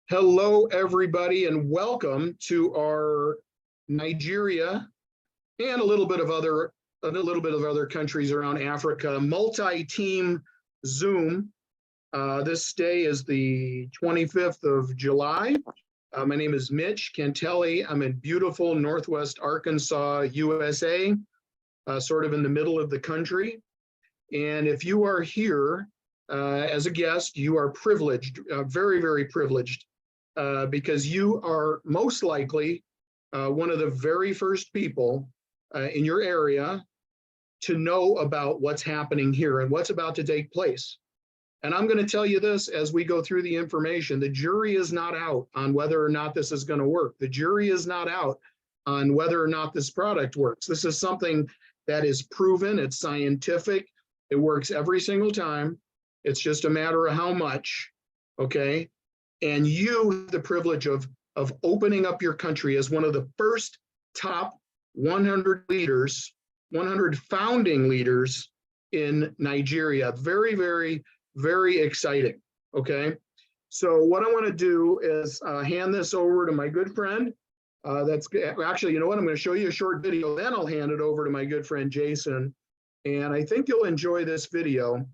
Hello, everybody, and welcome to our Nigeria and a little bit of other countries around Africa multi-team Zoom. This day is the 25th of July. My name is Mitch Cantelli. I'm in beautiful Northwest Arkansas, USA, sort of in the middle of the country. And if you are here as a guest, you are privileged, very, very privileged. Because you are most likely one of the very first people in your area to know about what's happening here and what's about to take place. And I'm going to tell you this as we go through the information. The jury is not out on whether or not this is going to work. The jury is not out on whether or not this product works. This is something that is proven. It's scientific. It works every single time. It's just a matter of how much, okay? And you have the privilege of opening up your country as one of the first top 100 leaders, 100 founding leaders in Nigeria. Very, very, very exciting, okay? So what I want to do is hand this over to my good friend. Actually, you know what? I'm going to show you a short video, then I'll hand it over to my good friend, Jason. And I think you'll enjoy this video.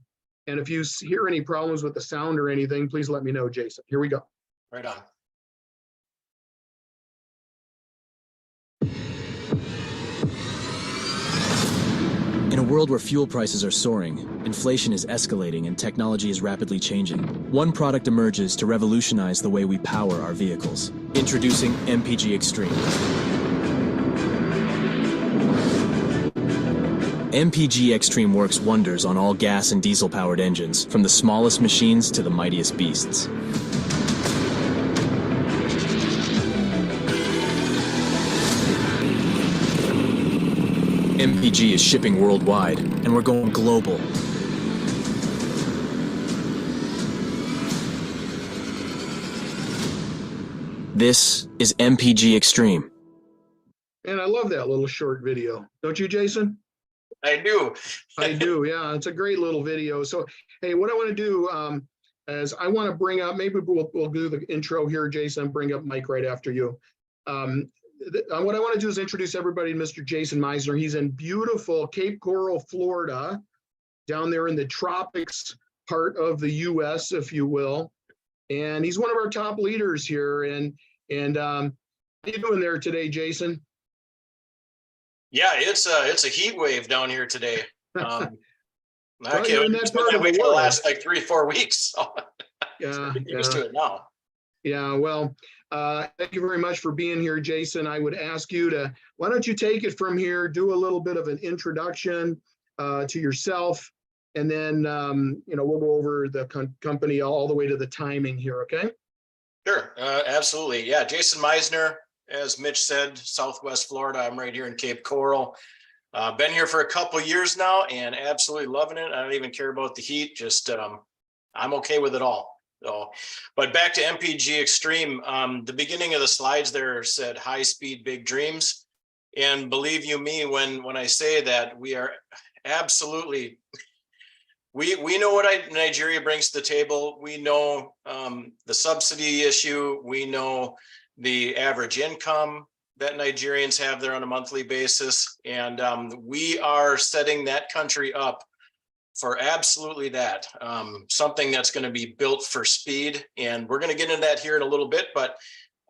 And if you hear any problems with the sound or anything, please let me know, Jason. Here we go. Right on. In a world where fuel prices are soaring, inflation is escalating, and technology is rapidly changing, one product emerges to revolutionize the way we power our vehicles. Introducing MPGXtreme. MPGXtreme works wonders on all gas and diesel-powered engines, from the smallest machines to the mightiest beasts. MPG is shipping worldwide, and we're going global. This is MPGXtreme. And I love that little short video. Don't you, Jason? I do. I do, yeah. It's a great little video. So, hey, what I want to do is I want to bring up, maybe we'll do the intro here, Jason, bring up Mike right after you. What I want to do is introduce everybody to Mr. Jason Meisner. He's in beautiful Cape Coral, Florida, down there in the tropics part of the U.S., if you will. And he's one of our top leaders here. And how you doing there today, Jason? Yeah, it's a heat wave down here today. I Well, can't in that part of the for the world. last like 3-4 weeks. So Yeah, get used to it now. Yeah, well, thank you very much for being here, Jason. I would ask you to, why don't you take it from here, do a little bit of an introduction to yourself, and then, we'll go over the company all the way to the timing here, okay? Sure, absolutely. Yeah, Jason Meisner, as Mitch said, Southwest Florida. I'm right here in Cape Coral. Been here for a couple years now and absolutely loving it. I don't even care about the heat, just I'm okay with it all. So, but back to MPGXtreme, the beginning of the slides there said high speed, big dreams. And believe you me, when I say that, we are absolutely, we know what Nigeria brings to the table. We know the subsidy issue. We know the average income that Nigerians have there on a monthly basis. And we are setting that country up for absolutely that, something that's going to be built for speed. And we're going to get into that here in a little bit. But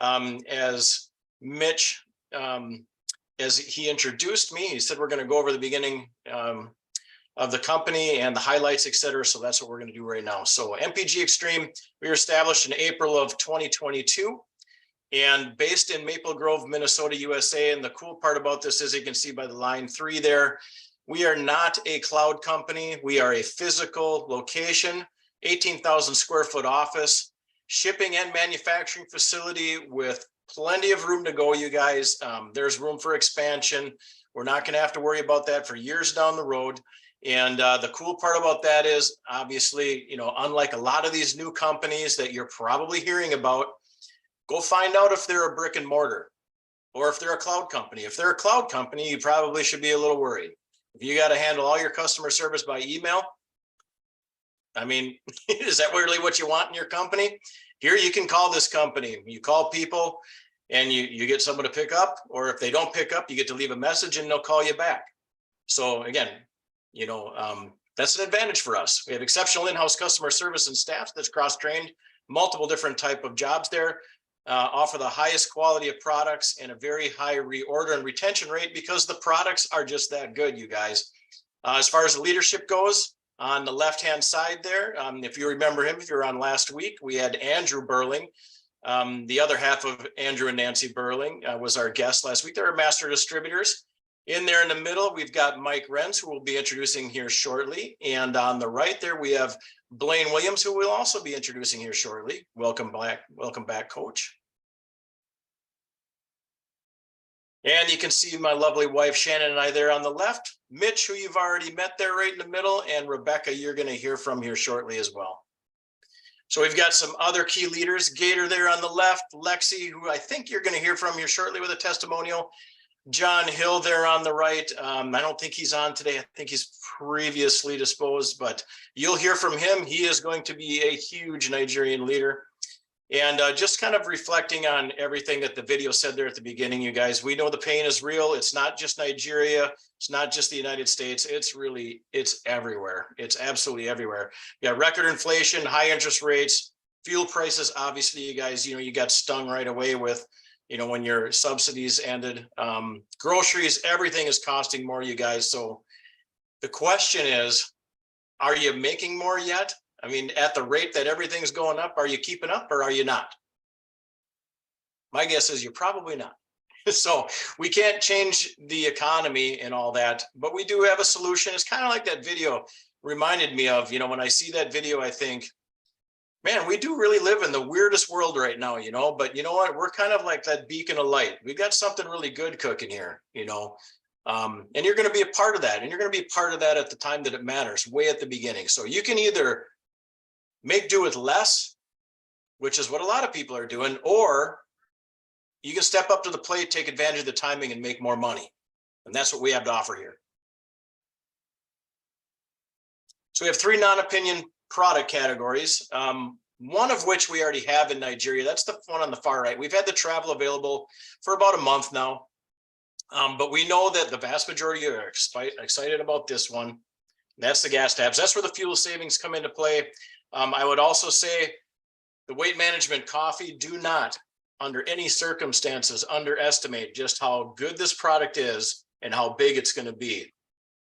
as Mitch, as he introduced me, he said, we're going to go over the beginning of the company and the highlights, et cetera. So that's what we're going to do right now. So MPGXtreme, we were established in April of 2022 and based in Maple Grove, Minnesota, USA. And the cool part about this is you can see by the line 3 there, we are not a cloud company. We are a physical location, 18,000 square foot office, shipping and manufacturing facility with plenty of room to go, you guys. There's room for expansion. We're not going to have to worry about that for years down the road. And the cool part about that is, obviously, unlike a lot of these new companies that you're probably hearing about, go find out if they're a brick and mortar or if they're a cloud company. If they're a cloud company, you probably should be a little worried. If you got to handle all your customer service by email, I mean, is that really what you want in your company? Here, you can call this company. You call people and you get someone to pick up, or if they don't pick up, you get to leave a message and they'll call you back. So again, that's an advantage for us. We have exceptional in-house customer service and staff that's cross-trained, multiple different type of jobs there, offer the highest quality of products and a very high reorder and retention rate because the products are just that good, you guys. As far as the leadership goes, on the left-hand side there, if you remember him, if you were on last week, we had Andrew Burling. The other half of Andrew and Nancy Burling was our guest last week. They're master distributors. In there in the middle, we've got Mike Renz, who we'll be introducing here shortly. And on the right there, we have Blaine Williams, who we'll also be introducing here shortly. Welcome back, Coach. And you can see my lovely wife, Shannon, and I there on the left. Mitch, who you've already met there right in the middle, and Rebecca, you're going to hear from here shortly as well. So we've got some other key leaders. Gator there on the left, Lexi, who I think you're going to hear from here shortly with a testimonial. John Hill there on the right. I don't think he's on today. I think he's previously disposed, but you'll hear from him. He is going to be a huge Nigerian leader. And just kind of reflecting on everything that the video said there at the beginning, you guys, we know the pain is real. It's not just Nigeria. It's not just the United States. It's everywhere. It's absolutely everywhere. Yeah, record inflation, high interest rates, fuel prices. Obviously, you guys, you got stung right away with, when your subsidies ended. Groceries, everything is costing more, you guys. So the question is, are you making more yet? I mean, at the rate that everything's going up, are you keeping up or are you not? My guess is you're probably not. So we can't change the economy and all that, but we do have a solution. It's kind of like that video reminded me of, when I see that video, I think, man, we do really live in the weirdest world right now, but you know what? We're kind of like that beacon of light. We've got something really good cooking here, and you're going to be a part of that. And you're going to be a part of that at the time that it matters, way at the beginning. So you can either make do with less, which is what a lot of people are doing, or you can step up to the plate, take advantage of the timing and make more money. And that's what we have to offer here. So we have 3 non-opinion product categories, one of which we already have in Nigeria. That's the one on the far right. We've had the travel available for about a month now, but we know that the vast majority are excited about this one. That's the gas tabs. That's where the fuel savings come into play. I would also say the weight management coffee, do not, under any circumstances, underestimate just how good this product is and how big it's going to be.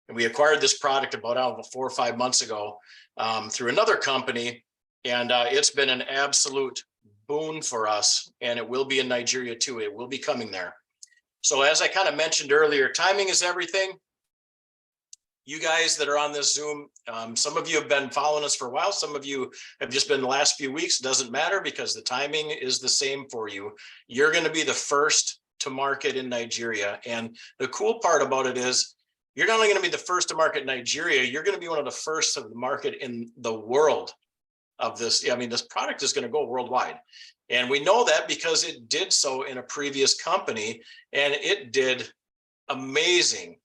And we acquired this product about 4 or 5 months ago through another company, and it's been an absolute boon for us, and it will be in Nigeria too. It will be coming there. So as I kind of mentioned earlier, timing is everything. You guys that are on this Zoom, some of you have been following us for a while. Some of you have just been the last few weeks. Doesn't matter because the timing is the same for you. You're going to be the first to market in Nigeria. And the cool part about it is you're not only going to be the first to market in Nigeria, you're going to be one of the first to market in the world of this. I mean, this product is going to go worldwide. And we know that because it did so in a previous company, and it did amazingly,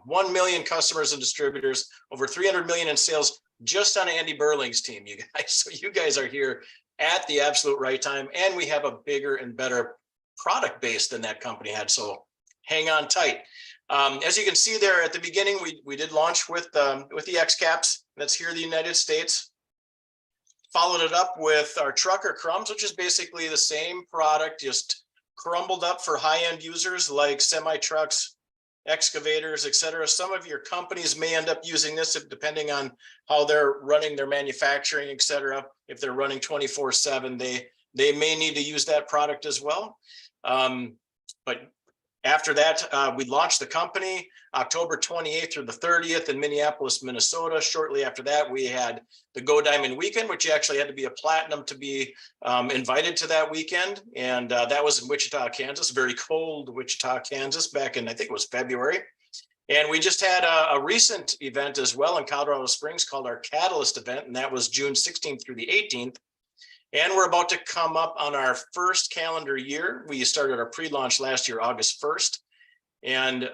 1 million customers and distributors, over 300 million in sales just on Andy Burling's team, you guys. So you guys are here at the absolute right time, and we have a bigger and better product base than that company had. So hang on tight. As you can see there at the beginning, we did launch with the X caps. That's here in the United States. Followed it up with our trucker crumbs, which is basically the same product, just crumbled up for high-end users like semi-trucks, excavators, etc. Some of your companies may end up using this depending on how they're running their manufacturing, etc. If they're running 24/7, they may need to use that product as well. But after that, we launched the company October 28th through the 30th in Minneapolis, Minnesota. Shortly after that, we had the Go Diamond Weekend, which you actually had to be a platinum to be invited to that weekend. And that was in Wichita, Kansas, very cold Wichita, Kansas, back in, I think it was February. And we just had a recent event as well in Colorado Springs called our Catalyst event, and that was June 16th through the 18th. And we're about to come up on our first calendar year. We started our pre-launch last year, August 1st. And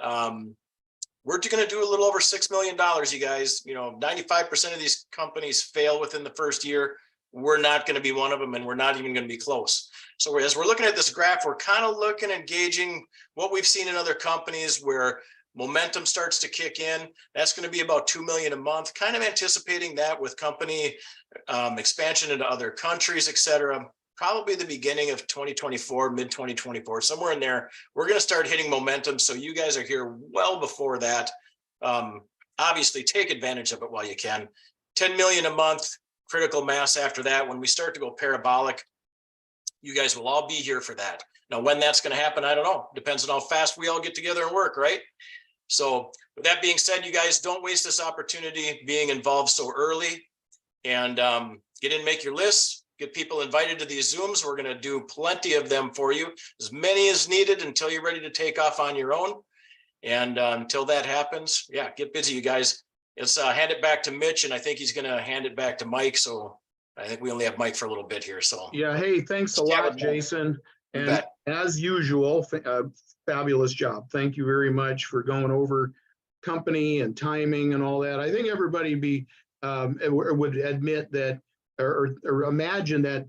we're going to do a little over $6 million, you guys. 95% of these companies fail within the first year. We're not going to be one of them, and we're not even going to be close. So as we're looking at this graph, we're kind of looking and gauging what we've seen in other companies where momentum starts to kick in. That's going to be about 2 million a month, kind of anticipating that with company expansion into other countries, et cetera. Probably the beginning of 2024, mid 2024, somewhere in there, we're going to start hitting momentum. So you guys are here well before that. Obviously, take advantage of it while you can. 10 million a month, critical mass after that. When we start to go parabolic, you guys will all be here for that. Now, when that's going to happen, I don't know. Depends on how fast we all get together and work, right? So with that being said, you guys don't waste this opportunity being involved so early, and get in, make your lists, get people invited to these Zooms. We're going to do plenty of them for you, as many as needed until you're ready to take off on your own. And until that happens, yeah, get busy, you guys. Let's hand it back to Mitch, and I think he's going to hand it back to Mike. So I think we only have Mike for a little bit here. So Yeah. Hey, thanks a lot, Jason. And as usual, fabulous job. Thank you very much for going over company and timing and all that. I think everybody would admit that or imagine that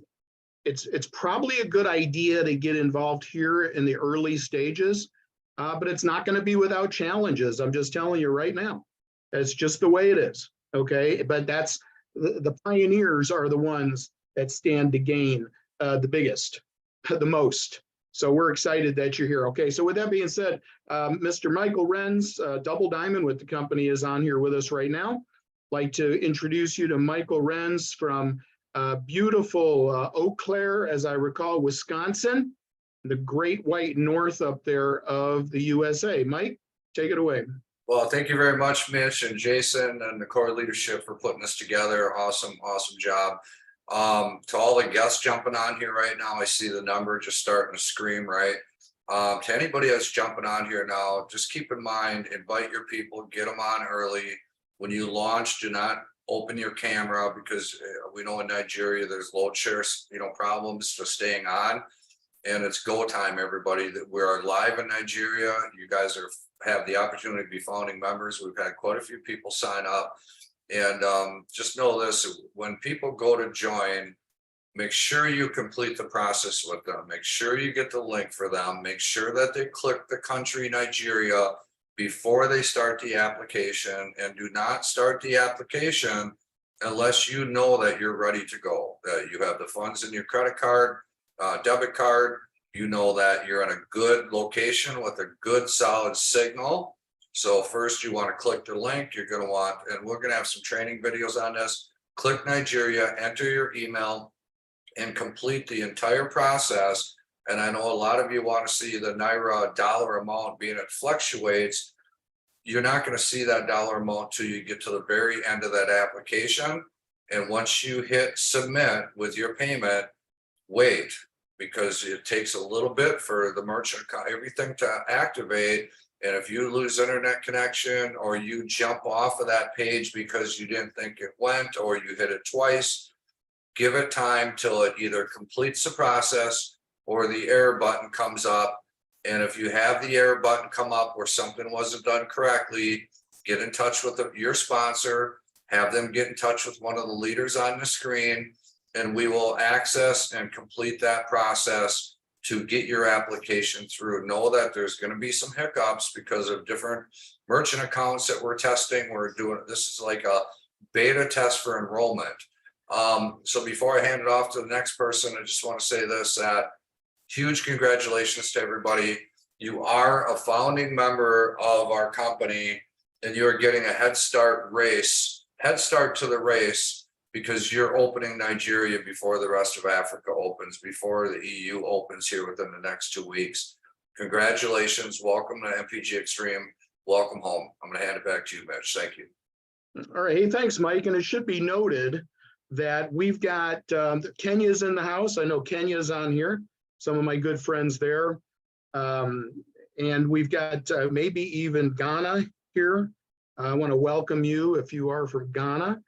it's probably a good idea to get involved here in the early stages, but it's not going to be without challenges. I'm just telling you right now. That's just the way it is. Okay, but that's the pioneers are the ones that stand to gain the biggest, the most. So we're excited that you're here. Okay, so with that being said, Mr. Michael Renz, Double Diamond with the company, is on here with us right now. Like to introduce you to Michael Renz from beautiful Eau Claire, as I recall, Wisconsin, the great white north up there of the USA. Mike, take it away. Well, thank you very much, Mitch and Jason and the core leadership for putting this together. Awesome job. To all the guests jumping on here right now, I see the number just starting to scream, right? To anybody that's jumping on here now, just keep in mind, invite your people, get them on early. When you launch, do not open your camera, because we know in Nigeria there's load shares, problems to staying on. And it's go time, everybody. That we are live in Nigeria. You guys have the opportunity to be founding members. We've had quite a few people sign up. And just know this, when people go to join, make sure you complete the process with them. Make sure you get the link for them. Make sure that they click the country Nigeria before they start the application, and do not start the application unless you know that you're ready to go, that you have the funds in your credit card, debit card, you know that you're in a good location with a good solid signal. So first you want to click the link. You're going to want, and we're going to have some training videos on this. Click Nigeria, enter your email, and complete the entire process. And I know a lot of you want to see the Naira dollar amount, being it fluctuates. You're not going to see that dollar amount till you get to the very end of that application. And once you hit submit with your payment, wait, because it takes a little bit for the merchant, everything to activate. And if you lose internet connection, or you jump off of that page because you didn't think it went, or you hit it twice, give it time till it either completes the process or the error button comes up. And if you have the error button come up where something wasn't done correctly, get in touch with your sponsor, have them get in touch with one of the leaders on the screen, and we will access and complete that process to get your application through. Know that there's going to be some hiccups because of different merchant accounts that we're testing. We're doing, this is like a beta test for enrollment. So before I hand it off to the next person, I just want to say this, that huge congratulations to everybody. You are a founding member of our company, and you are getting a head start to the race, because you're opening Nigeria before the rest of Africa opens, before the EU opens here within the next 2 weeks. Congratulations. Welcome to MPGXtreme. Welcome home. I'm going to hand it back to you, Mitch. Thank you. All right. Hey, thanks, Mike. And it should be noted that we've got Kenya's in the house. I know Kenya's on here, some of my good friends there. And we've got maybe even Ghana here. I want to welcome you if you are from Ghana.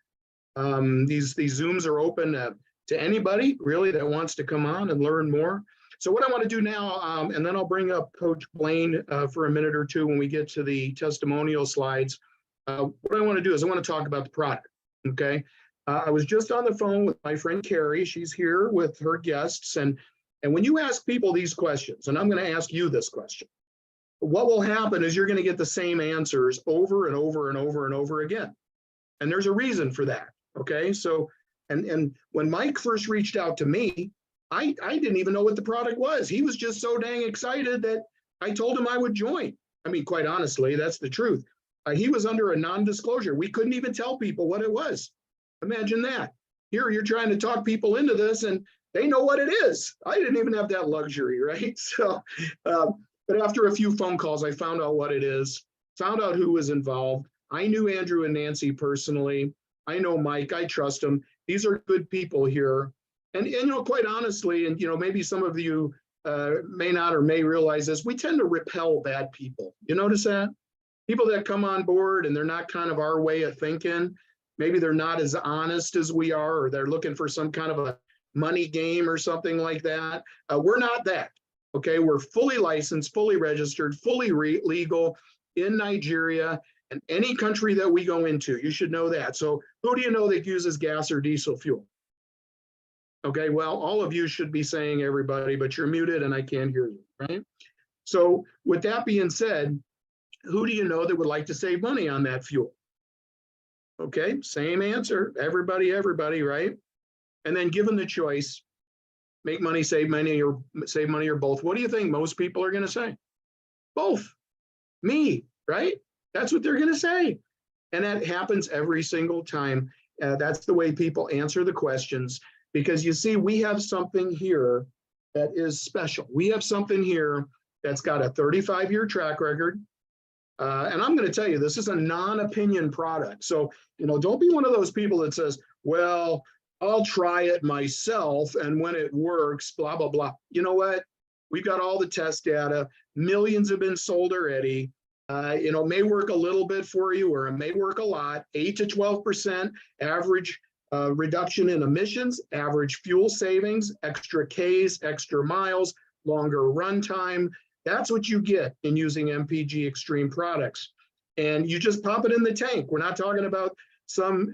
These Zooms are open to anybody really that wants to come on and learn more. So what I want to do now, and then I'll bring up Coach Blaine for a minute or two when we get to the testimonial slides. What I want to do is I want to talk about the product, okay? I was just on the phone with my friend Carrie. She's here with her guests. And when you ask people these questions, and I'm going to ask you this question, what will happen is you're going to get the same answers over and over and over and over again. And there's a reason for that, okay? So, and when Mike first reached out to me, I didn't even know what the product was. He was just so dang excited that I told him I would join. I mean, quite honestly, that's the truth. He was under a non-disclosure. We couldn't even tell people what it was. Imagine that. Here, you're trying to talk people into this and they know what it is. I didn't even have that luxury, right? So, but after a few phone calls, I found out what it is, found out who was involved. I knew Andrew and Nancy personally. I know Mike, I trust them. These are good people here. And you know, quite honestly, and you know, maybe some of you may not or may realize this, we tend to repel bad people. You notice that? People that come on board and they're not kind of our way of thinking, maybe they're not as honest as we are, or they're looking for some kind of a money game or something like that. We're not that, okay? We're fully licensed, fully registered, fully legal in Nigeria and any country that we go into. You should know that. So who do you know that uses gas or diesel fuel? Okay, well, all of you should be saying everybody, but you're muted and I can't hear you, right? So with that being said, who do you know that would like to save money on that fuel? Okay, same answer, everybody, right? And then given the choice, make money, save money, or both. What do you think most people are gonna say? Both, me, right? That's what they're gonna say. And that happens every single time. That's the way people answer the questions. Because you see, we have something here that is special. We have something here that's got a 35-year track record. And I'm going to tell you, this is a non-opinion product. So, you know, don't be one of those people that says, well, I'll try it myself. And when it works, blah, blah, blah. You know what? We've got all the test data. Millions have been sold already. You know, it may work a little bit for you, or it may work a lot. 8 to 12% average reduction in emissions, average fuel savings, extra Ks, extra miles, longer runtime. That's what you get in using MPGXtreme products. And you just pump it in the tank. We're not talking about some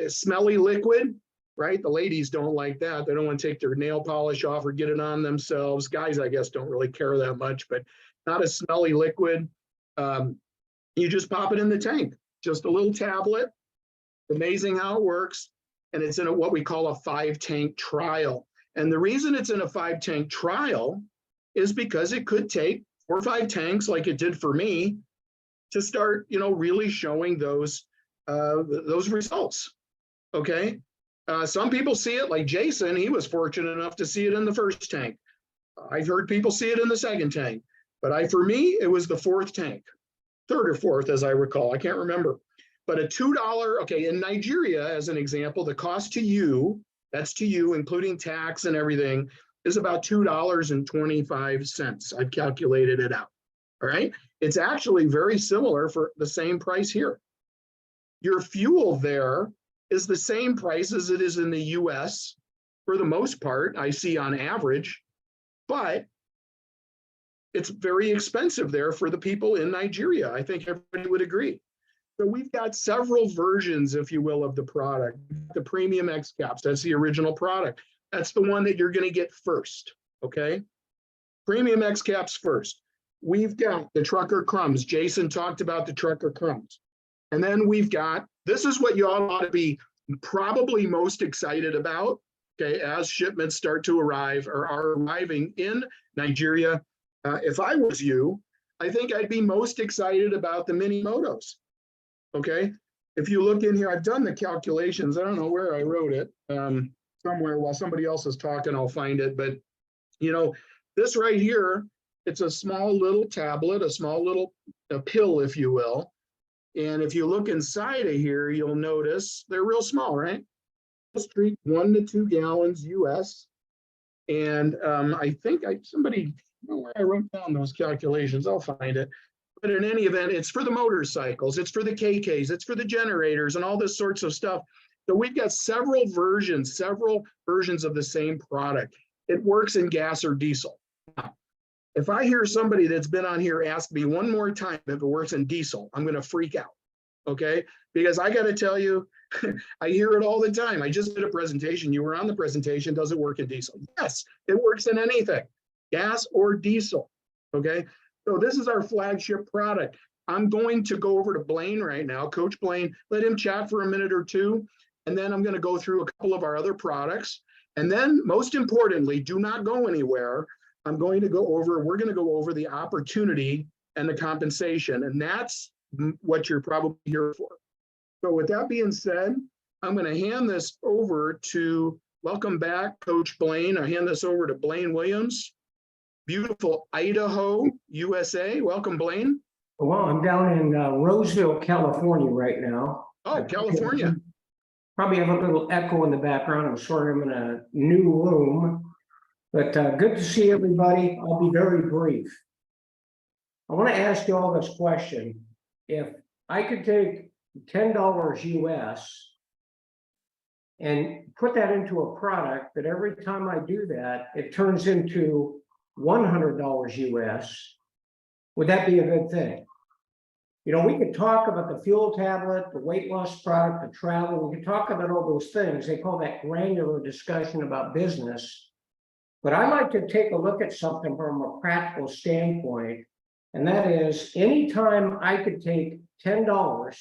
smelly liquid, right? The ladies don't like that. They don't want to take their nail polish off or get it on themselves. Guys, I guess, don't really care that much, but not a smelly liquid. You just pop it in the tank, just a little tablet. Amazing how it works. And it's in what we call a 5-tank trial. And the reason it's in a 5-tank trial is because it could take 4 or 5 tanks, like it did for me, to start, you know, really showing those results. Okay. Some people see it, like Jason. He was fortunate enough to see it in the 1st tank. I've heard people see it in the 2nd tank, but for me, it was the 4th tank, 3rd or 4th, as I recall. I can't remember. But a $2, okay, in Nigeria, as an example, the cost to you, that's to you, including tax and everything, is about $2.25. I've calculated it out, all right? It's actually very similar for the same price here. Your fuel there is the same price as it is in the US, for the most part, I see on average, but it's very expensive there for the people in Nigeria. I think everybody would agree. So we've got several versions, if you will, of the product. The premium X caps, that's the original product. That's the one that you're going to get first, okay? Premium X caps first. We've got the trucker crumbs. Jason talked about the trucker crumbs. And then we've got, this is what you all ought to be probably most excited about, okay, as shipments start to arrive or are arriving in Nigeria. If I was you, I think I'd be most excited about the mini motos. Okay, if you look in here, I've done the calculations. I don't know where I wrote it. Somewhere while somebody else is talking, I'll find it. But, you know, this right here, it's a small little tablet, a small little pill, if you will. And if you look inside of here, you'll notice they're real small, right? Street 1 to 2 gallons US. And I think somebody, I don't know where I wrote down those calculations. I'll find it. But in any event, it's for the motorcycles, it's for the KKs, it's for the generators and all this sorts of stuff. So we've got several versions of the same product. it works in gas or diesel. Now, if I hear somebody that's been on here ask me one more time if it works in diesel, I'm going to freak out. Okay. Because I got to tell you, I hear it all the time. I just did a presentation. You were on the presentation. Does it work in diesel? Yes, it works in anything, gas or diesel. Okay. So this is our flagship product. I'm going to go over to Blaine right now, Coach Blaine, let him chat for a minute or two. And then I'm going to go through a couple of our other products. And then most importantly, do not go anywhere. We're going to go over the opportunity and the compensation. And that's what you're probably here for. So with that being said, I'm going to hand this over to, welcome back, Coach Blaine. I hand this over to Blaine Williams, beautiful Idaho, USA. Welcome, Blaine. Well, I'm down in Roseville, California right now. Oh, California. Probably have a little echo in the background. I'm sort of in a new room, but good to see everybody. I'll be very brief. I want to ask you all this question. If I could take $10 US and put that into a product that every time I do that, it turns into $100 US, would that be a good thing? You know, we could talk about the fuel tablet, the weight loss product, the travel, we could talk about all those things. They call that granular discussion about business. But I like to take a look at something from a practical standpoint. And that is, anytime I could take $10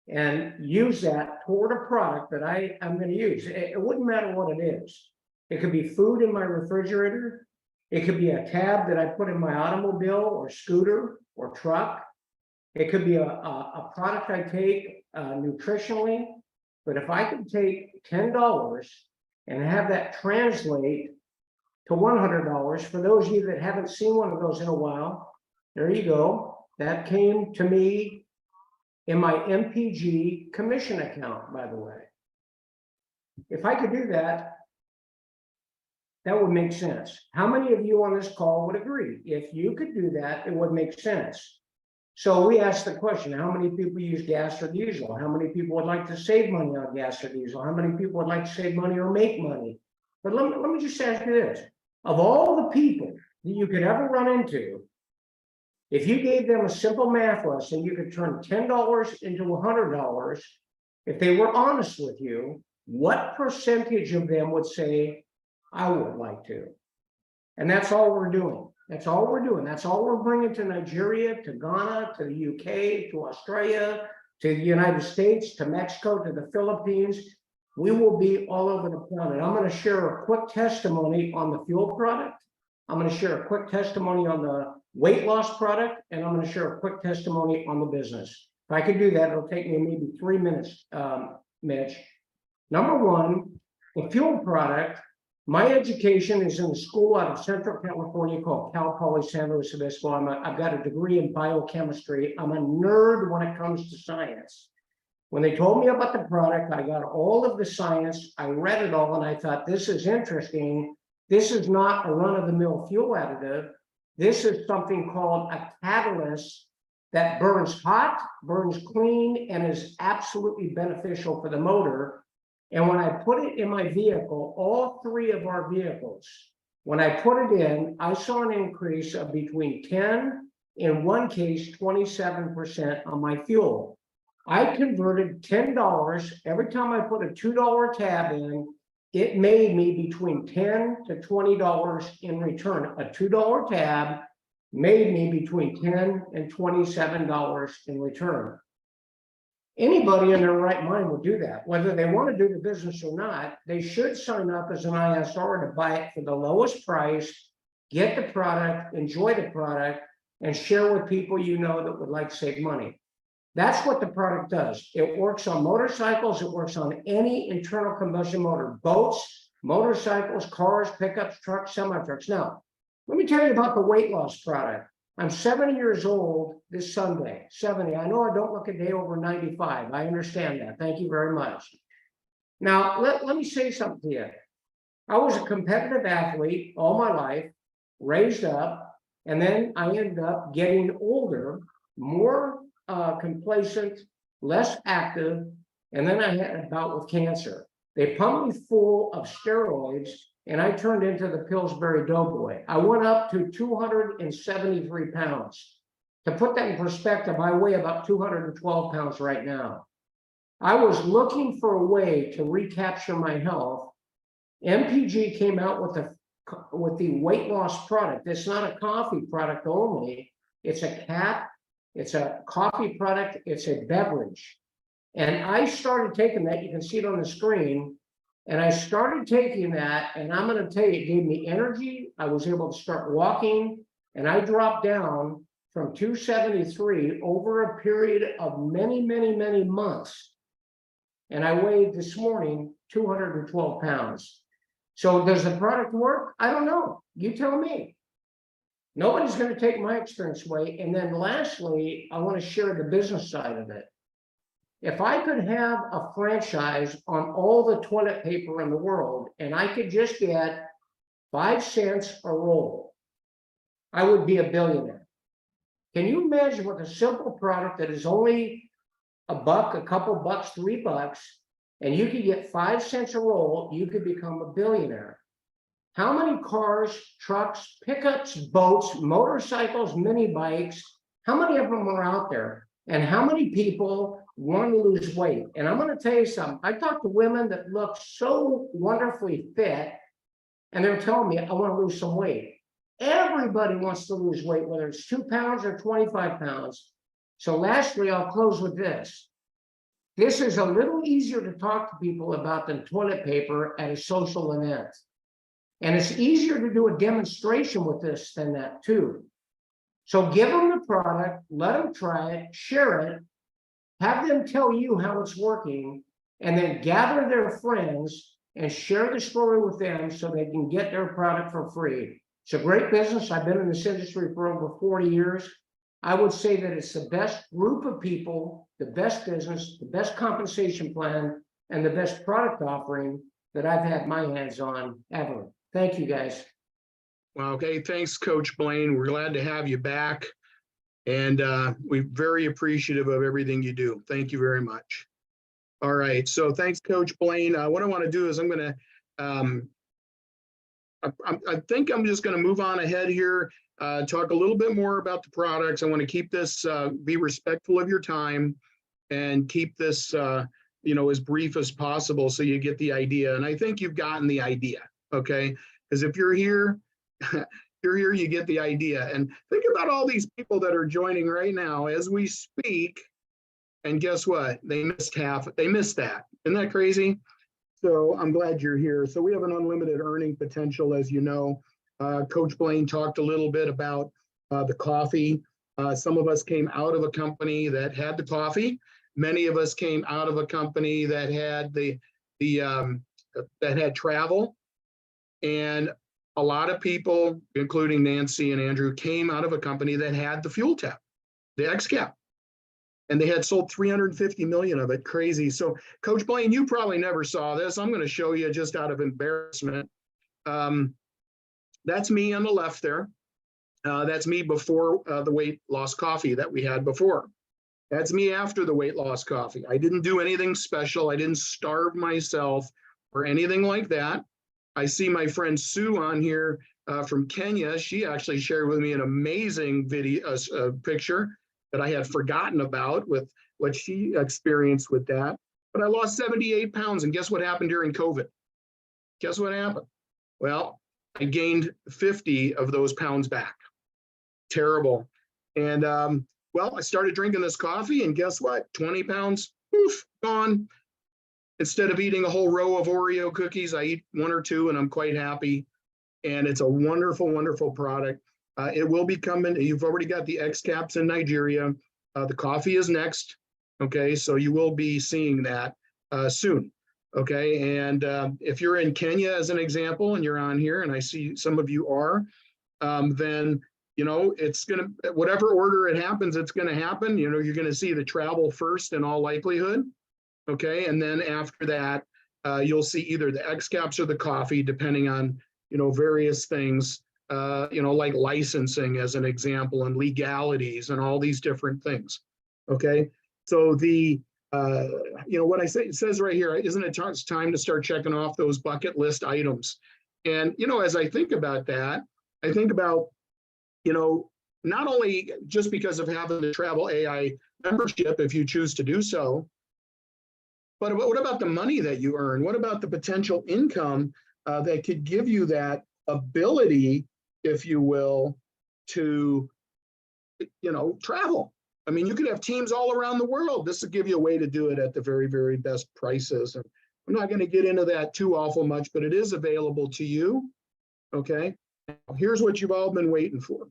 and use that toward a product that I'm going to use, it wouldn't matter what it is. It could be food in my refrigerator. It could be a tab that I put in my automobile or scooter or truck. It could be a product I take nutritionally. But if I could take $10 and have that translate to $100, for those of you that haven't seen one of those in a while, there you go. That came to me in my MPG commission account, by the way. If I could do that, that would make sense. How many of you on this call would agree? If you could do that, it would make sense. So we asked the question, how many people use gas or diesel? How many people would like to save money on gas or diesel? How many people would like to save money or make money? But let me just ask you this. Of all the people that you could ever run into, if you gave them a simple math lesson, you could turn $10 into $100. If they were honest with you, what percentage of them would say, I would like to? And that's all we're doing. That's all we're doing. That's all we're bringing to Nigeria, to Ghana, to the UK, to Australia, to the United States, to Mexico, to the Philippines. We will be all over the planet. I'm going to share a quick testimony on the fuel product. I'm going to share a quick testimony on the weight loss product, and I'm going to share a quick testimony on the business. If I could do that, it'll take me maybe 3 minutes, Mitch. Number one, the fuel product. My education is in a school out of Central California called Cal Poly San Luis Obispo. I've got a degree in biochemistry. I'm a nerd when it comes to science. When they told me about the product, I got all of the science. I read it all, and I thought, this is interesting. This is not a run-of-the-mill fuel additive. This is something called a catalyst that burns hot, burns clean, and is absolutely beneficial for the motor. And when I put it in my vehicle, all three of our vehicles, when I put it in, I saw an increase of between 10, in one case, 27% on my fuel. I converted $10 every time I put a $2 tab in. It made me between $10 to $20 in return. A $2 tab made me between $10 and $27 in return. Anybody in their right mind would do that. Whether they want to do the business or not, they should sign up as an ISR to buy it for the lowest price, get the product, enjoy the product, and share with people you know that would like to save money. That's what the product does. It works on motorcycles. It works on any internal combustion motor, boats, motorcycles, cars, pickups, trucks, semi-trucks. Now, let me tell you about the weight loss product. I'm 70 years old this Sunday, 70. I know I don't look a day over 95. I understand that. Thank you very much. Now, let me say something to you. I was a competitive athlete all my life, raised up, and then I ended up getting older, more complacent, less active, and then I had a bout with cancer. They pumped me full of steroids, and I turned into the Pillsbury Doughboy. I went up to 273 pounds. To put that in perspective, I weigh about 212 pounds right now. I was looking for a way to recapture my health. MPG came out with the weight loss product. It's not a coffee product only. It's a cap, it's a coffee product, it's a beverage. And I started taking that, you can see it on the screen. And I started taking that, and I'm going to tell you, it gave me energy. I was able to start walking, and I dropped down from 273 over a period of many, many, many months. And I weighed this morning 212 pounds. So does the product work? I don't know. You tell me. Nobody's going to take my experience away. And then lastly, I want to share the business side of it. If I could have a franchise on all the toilet paper in the world, and I could just get 5 cents a roll, I would be a billionaire. Can you imagine with a simple product that is only a buck, a couple bucks, $3, and you could get 5 cents a roll, you could become a billionaire. How many cars, trucks, pickups, boats, motorcycles, mini bikes, how many of them are out there? And how many people want to lose weight? And I'm going to tell you something. I talk to women that look so wonderfully fit, and they're telling me, I want to lose some weight. Everybody wants to lose weight, whether it's 2 pounds or 25 pounds. So lastly, I'll close with this. This is a little easier to talk to people about than toilet paper at a social event. And it's easier to do a demonstration with this than that too. So give them the product, let them try it, share it, have them tell you how it's working, and then gather their friends and share the story with them so they can get their product for free. It's a great business. I've been in this industry for over 40 years. I would say that it's the best group of people, the best business, the best compensation plan, and the best product offering that I've had my hands on ever. Thank you, guys. Well, okay, thanks, Coach Blaine. We're glad to have you back. And we're very appreciative of everything you do. Thank you very much. All right, so thanks, Coach Blaine. What I want to do is I'm going to, I think I'm just going to move on ahead here, talk a little bit more about the products. I want to keep this, be respectful of your time and keep this, as brief as possible so you get the idea. And I think you've gotten the idea, okay? Because if you're here, you're here, you get the idea. And think about all these people that are joining right now as we speak. And guess what? They missed that. Isn't that crazy? So I'm glad you're here. So we have an unlimited earning potential, as you know. Coach Blaine talked a little bit about the coffee. Some of us came out of a company that had the coffee. Many of us came out of a company that had that had travel. And a lot of people, including Nancy and Andrew, came out of a company that had the fuel tap, the X-Cap. And they had sold 350 million of it. Crazy. So Coach Blaine, you probably never saw this. I'm going to show you just out of embarrassment. That's me on the left there. That's me before the weight loss coffee that we had before. That's me after the weight loss coffee. I didn't do anything special. I didn't starve myself or anything like that. I see my friend Sue on here from Kenya. She actually shared with me an amazing video, picture that I had forgotten about with what she experienced with that. But I lost 78 pounds, and guess what happened during COVID? Guess what happened? Well, I gained 50 of those pounds back. Terrible. And well, I started drinking this coffee, and guess what? 20 pounds, poof, gone. Instead of eating a whole row of Oreo cookies, I eat 1 or 2, and I'm quite happy. And it's a wonderful, wonderful product. It will be coming. You've already got the X-Caps in Nigeria. The coffee is next. Okay, so you will be seeing that soon. Okay, and if you're in Kenya, as an example, and you're on here, and I see some of you are, then it's gonna, whatever order it happens, it's gonna happen. You're gonna see the travel first in all likelihood. Okay, and then after that, you'll see either the X-Caps or the coffee, depending on various things. Like licensing as an example, and legalities and all these different things. Okay, so the what I say, it says right here, isn't it time to start checking off those bucket list items? And, as I think about that, I think about, not only just because of having the Travel AI membership, if you choose to do so, but what about the money that you earn? What about the potential income that could give you that ability, if you will, to, travel? I mean, you could have teams all around the world. This will give you a way to do it at the very, very best prices. And I'm not going to get into that too awful much, but it is available to you. Okay. Here's what you've all been waiting for.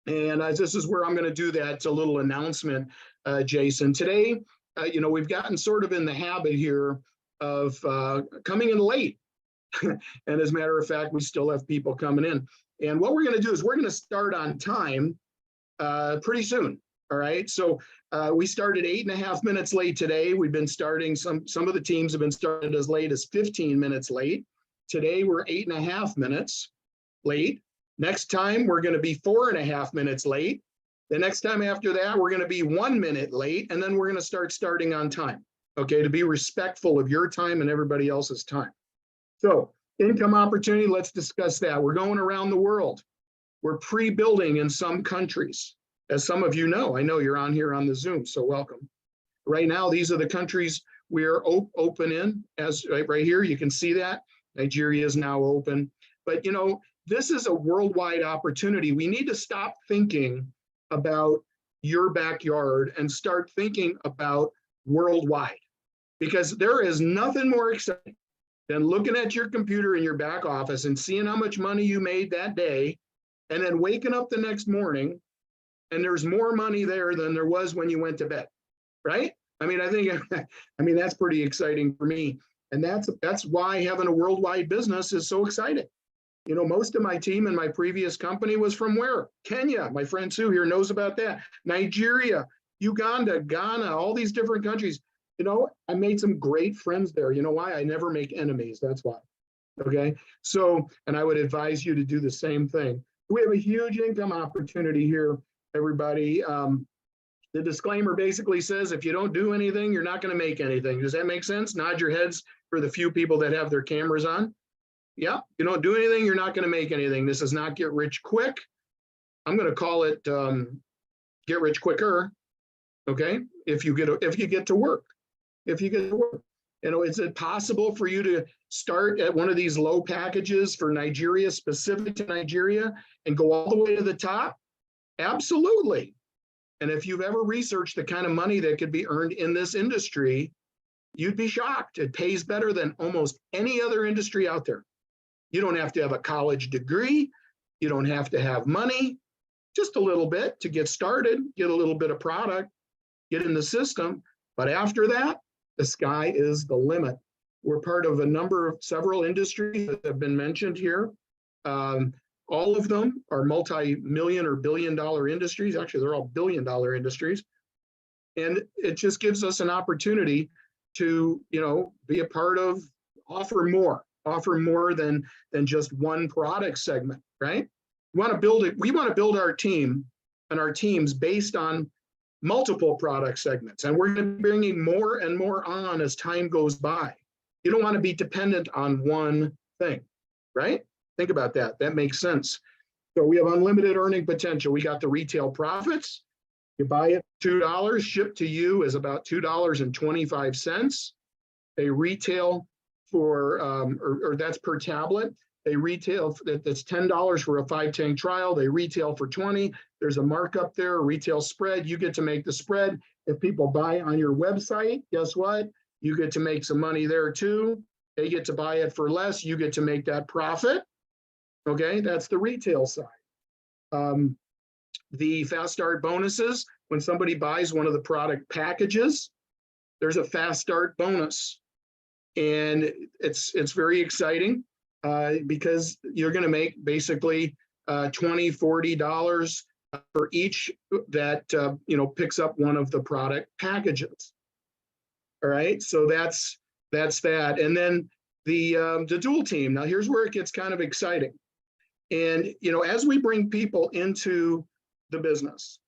And this is where I'm going to do that little announcement, Jason. Today, we've gotten sort of in the habit here of coming in late. And as a matter of fact, we still have people coming in. And what we're going to do is we're going to start on time pretty soon. All right. So we started 8.5 minutes late today. We've been starting, some of the teams have been started as late as 15 minutes late. Today, we're 8.5 minutes late. Next time, we're going to be 4.5 minutes late. The next time after that, we're going to be 1 minute late. And then we're going to start starting on time. Okay. To be respectful of your time and everybody else's time. So income opportunity, let's discuss that. We're going around the world. We're pre-building in some countries. As some of you know, I know you're on here on the Zoom, so welcome. Right now, these are the countries we're open in. As right here, you can see that. Nigeria is now open. But, this is a worldwide opportunity. We need to stop thinking about your backyard and start thinking about worldwide. Because there is nothing more exciting than looking at your computer in your back office and seeing how much money you made that day, and then waking up the next morning and there's more money there than there was when you went to bed, right? I mean, that's pretty exciting for me. And that's why having a worldwide business is so exciting. Most of my team in my previous company was from where? Kenya. My friend Sue here knows about that. Nigeria, Uganda, Ghana, all these different countries. I made some great friends there. You know why? I never make enemies. That's why. Okay. So, and I would advise you to do the same thing. We have a huge income opportunity here, everybody. The disclaimer basically says, if you don't do anything, you're not going to make anything. Does that make sense? Nod your heads for the few people that have their cameras on. Yeah. You don't do anything, you're not going to make anything. This is not get rich quick. I'm going to call it get rich quicker. Okay. If you get to work. If you get to work. Is it possible for you to start at one of these low packages for Nigeria, specific to Nigeria, and go all the way to the top? Absolutely. And if you've ever researched the kind of money that could be earned in this industry, you'd be shocked. It pays better than almost any other industry out there. You don't have to have a college degree. You don't have to have money, just a little bit to get started, get a little bit of product, get in the system. But after that, the sky is the limit. We're part of several industries that have been mentioned here. All of them are multi-million or billion-dollar industries. Actually, they're all billion-dollar industries. And it just gives us an opportunity to, be a part of, offer more than just one product segment, right? We want to build our team and our teams based on multiple product segments. And we're going to be bringing more and more on as time goes by. You don't want to be dependent on one thing, right? Think about that. That makes sense. So we have unlimited earning potential. We got the retail profits. You buy it $2, shipped to you is about $2.25. They retail for, or that's per tablet. They retail, that's $10 for a 5-tank trial. They retail for $20. There's a markup there, a retail spread. You get to make the spread. If people buy on your website, guess what? You get to make some money there too. They get to buy it for less. You get to make that profit. Okay, that's the retail side. The fast start bonuses, when somebody buys one of the product packages, there's a fast start bonus. And it's very exciting because you're going to make basically $20, $40 for each that picks up one of the product packages. All right, so that's that. And then the dual team. Now here's where it gets kind of exciting. And as we bring people into the business,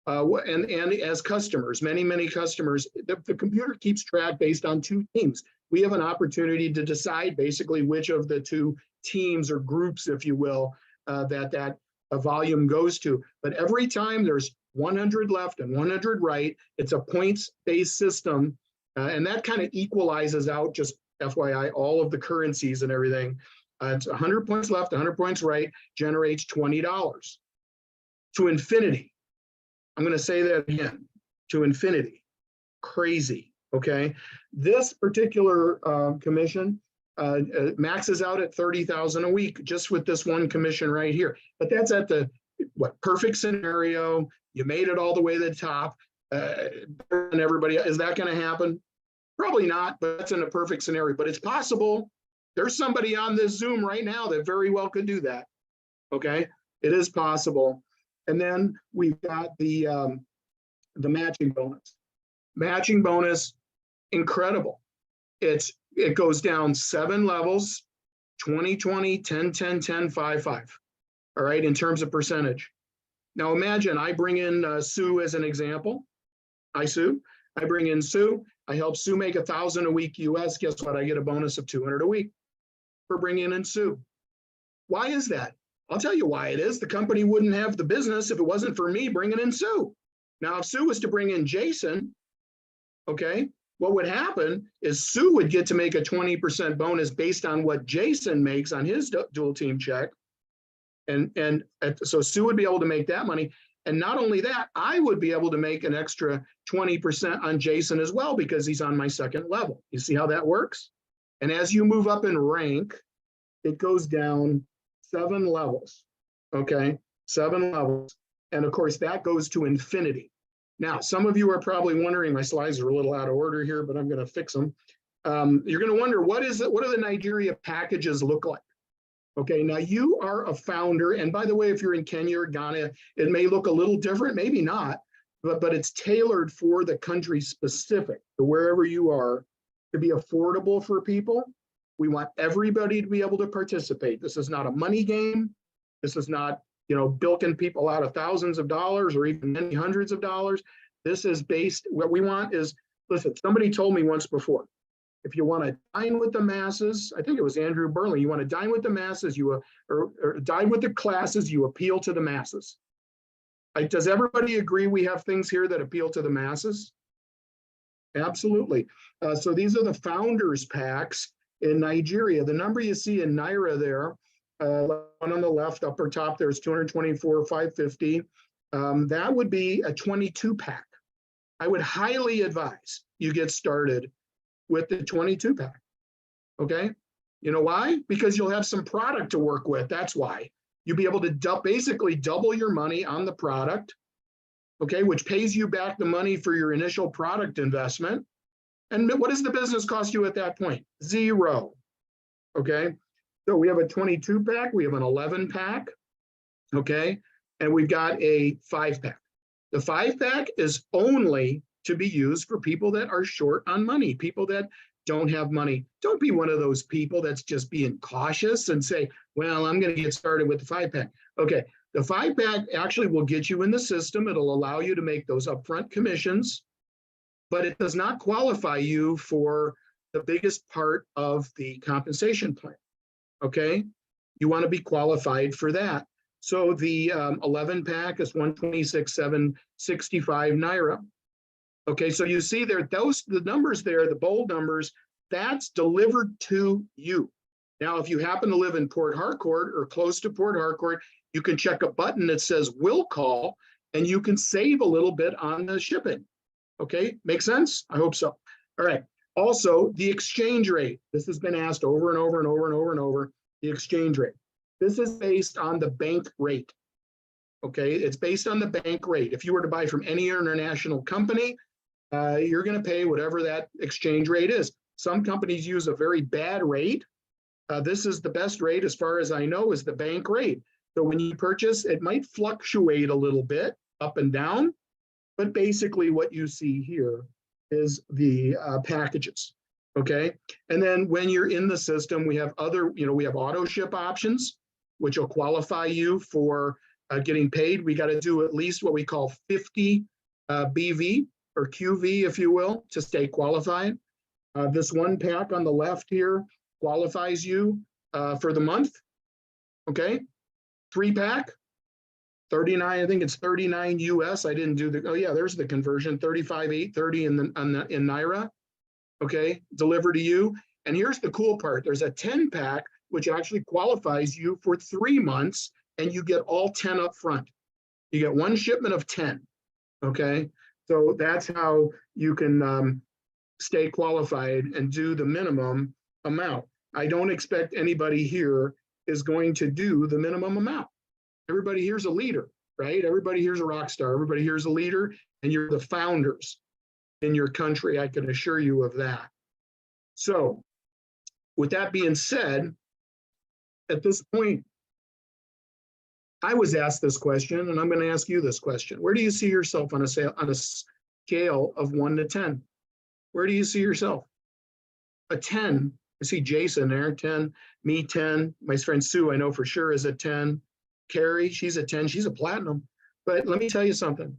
and as customers, many customers, the computer keeps track based on 2 teams. We have an opportunity to decide basically which of the 2 teams or groups, if you will, that volume goes to. But every time there's 100 left and 100 right, it's a points-based system. And that kind of equalizes out, just FYI, all of the currencies and everything. It's 100 points left, 100 points right, generates $20 to infinity. I'm going to say that again, to infinity. Crazy, okay? This particular commission maxes out at 30,000 a week just with this one commission right here. But that's at the perfect scenario. You made it all the way to the top, and everybody. Is that going to happen? Probably not, but that's in a perfect scenario. But it's possible. There's somebody on this Zoom right now that very well could do that. Okay, it is possible. And then we've got the matching bonus. Matching bonus, incredible. It goes down 7 levels, 20, 20, 10, 10, 10, 5, 5. All right, in terms of percentage. Now imagine I bring in Sue as an example. Hi, Sue. I bring in Sue. I help Sue make 1,000 a week US. Guess what? I get a bonus of 200 a week for bringing in Sue. Why is that? I'll tell you why it is. The company wouldn't have the business if it wasn't for me bringing in Sue. Now, if Sue was to bring in Jason, okay, what would happen is Sue would get to make a 20% bonus based on what Jason makes on his dual team check. And so Sue would be able to make that money. And not only that, I would be able to make an extra 20% on Jason as well because he's on my second level. You see how that works? And as you move up in rank, it goes down 7 levels, okay? 7 levels. And of course, that goes to infinity. Now, some of you are probably wondering, my slides are a little out of order here, but I'm going to fix them. You're going to wonder, what do the Nigeria packages look like? Okay, now you are a founder. And by the way, if you're in Kenya or Ghana, it may look a little different, maybe not, but it's tailored for the country specific, to wherever you are, to be affordable for people. We want everybody to be able to participate. This is not a money game. This is not, bilking people out of thousands of dollars or even many hundreds of dollars. This is based, what we want is, listen, somebody told me once before, if you want to dine with the masses, I think it was Andrew Burley, you want to dine with the masses, or dine with the classes, you appeal to the masses. Does everybody agree we have things here that appeal to the masses? Absolutely. So these are the founders packs in Nigeria. The number you see in Naira there, one on the left, upper top, there's 224,550. That would be a 22 pack. I would highly advise you get started with the 22 pack. Okay. You know why? Because you'll have some product to work with. That's why. You'll be able to basically double your money on the product. Okay. Which pays you back the money for your initial product investment. And what does the business cost you at that point? 0. Okay. So we have a 22 pack. We have an 11 pack. Okay. And we've got a 5 pack. The 5 pack is only to be used for people that are short on money, people that don't have money. Don't be one of those people that's just being cautious and say, well, I'm going to get started with the 5 pack. Okay, the 5 pack actually will get you in the system. It'll allow you to make those upfront commissions, but it does not qualify you for the biggest part of the compensation plan. Okay, you want to be qualified for that. So the 11 pack is 126,765 Naira. Okay, so you see there, the numbers there, the bold numbers, that's delivered to you. Now, if you happen to live in Port Harcourt or close to Port Harcourt, you can check a button that says will call, and you can save a little bit on the shipping. Okay, make sense? I hope so. All right. Also, the exchange rate. This has been asked over and over and over and over and over, the exchange rate. This is based on the bank rate. Okay, it's based on the bank rate. If you were to buy from any international company, you're going to pay whatever that exchange rate is. Some companies use a very bad rate. This is the best rate, as far as I know, is the bank rate. So when you purchase, it might fluctuate a little bit up and down, but basically what you see here is the packages. Okay, and then when you're in the system, we have other, we have auto ship options, which will qualify you for getting paid. We got to do at least what we call 50 BV or QV, if you will, to stay qualified. This 1 pack on the left here qualifies you for the month. Okay, 3-pack, 39. I think it's 39 US. I didn't do the. Oh yeah, there's the conversion. 35,830 in Naira. Okay, delivered to you. And here's the cool part. There's a 10-pack which actually qualifies you for 3 months, and you get all 10 up front. You get 1 shipment of 10. Okay, so that's how you can stay qualified and do the minimum amount. I don't expect anybody here is going to do the minimum amount. Everybody here's a leader, right? Everybody here's a rock star. Everybody here's a leader, and you're the founders in your country. I can assure you of that. So with that being said, at this point, I was asked this question, and I'm going to ask you this question. Where do you see yourself on a scale of 1 to 10? Where do you see yourself? A 10. I see Jason there, 10. Me, 10. My friend Sue, I know for sure, is a 10. Carrie, she's a 10. She's a platinum. But let me tell you something.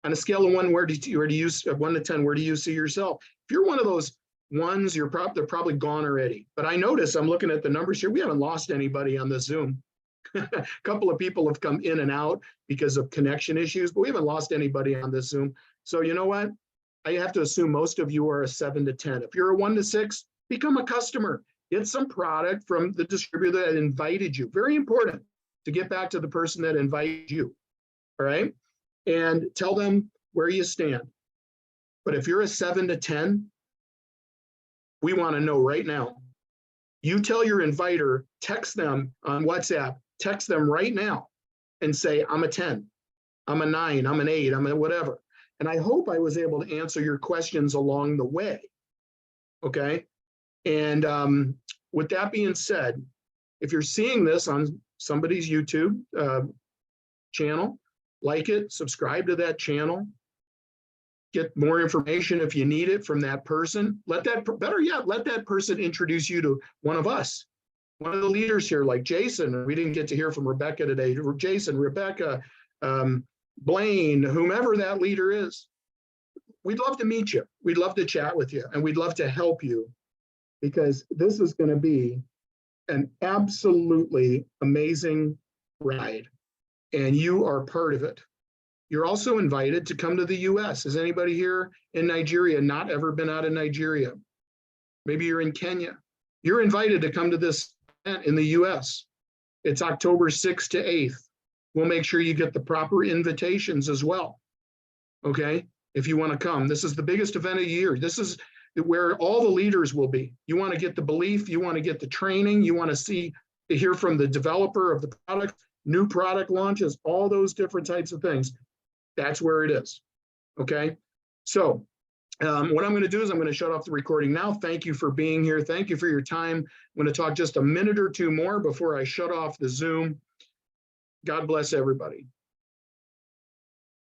On a scale of 1, where do you 1 to 10? Where do you see yourself? If you're one of those ones, they're probably gone already. But I notice, I'm looking at the numbers here. We haven't lost anybody on the Zoom. A couple of people have come in and out because of connection issues, but we haven't lost anybody on this Zoom. So you know what? I have to assume most of you are a 7 to 10. If you're a 1 to 6, become a customer. Get some product from the distributor that invited you. Very important to get back to the person that invited you. All right. And tell them where you stand. But if you're a 7 to 10, we want to know right now. You tell your inviter, text them on WhatsApp, text them right now and say, I'm a 10, I'm a 9, I'm an 8, I'm a whatever. And I hope I was able to answer your questions along the way. Okay. And with that being said, if you're seeing this on somebody's YouTube channel, like it, subscribe to that channel, get more information if you need it from that person. Better yet, let that person introduce you to one of us, one of the leaders here, like Jason. We didn't get to hear from Rebecca today. Jason, Rebecca, Blaine, whomever that leader is. We'd love to meet you. We'd love to chat with you, and we'd love to help you, because this is going to be an absolutely amazing ride, and you are part of it. You're also invited to come to the US. Has anybody here in Nigeria not ever been out of Nigeria? Maybe you're in Kenya. You're invited to come to this event in the US. It's October 6th to 8th. We'll make sure you get the proper invitations as well. Okay, if you want to come. This is the biggest event of the year. This is where all the leaders will be. You want to get the belief, you want to get the training, you want to hear from the developer of the product, new product launches, all those different types of things. That's where it is. Okay, so what I'm going to do is I'm going to shut off the recording now. Thank you for being here. Thank you for your time. I'm going to talk just a minute or two more before I shut off the Zoom. God bless everybody.